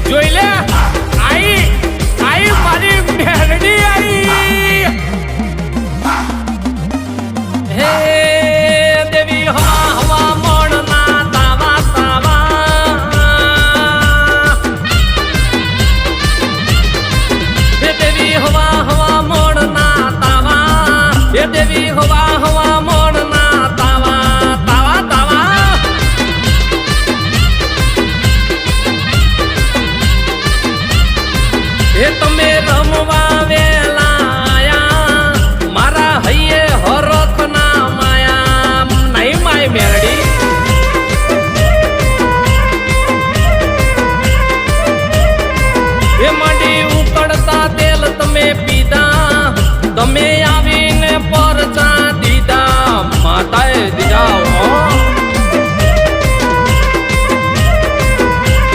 જોઈ લે આઈ આઈ મારી મેરડી આઈ હે દેવી હવા હવા મોણના તાવા તાવા હે દેવી હવા હવા મોણના તાવા હે દેવી હવા હવા મોણના તાવા તાવા તાવા એ તમે રમવા વેલા આયા મારા હૈયે હરખ ના માયા નહીં માય મેરડી એ મંડી ઉકળતા તેલ તમે પીધા તમે આવીને પરચા દીધા માતાએ દીધા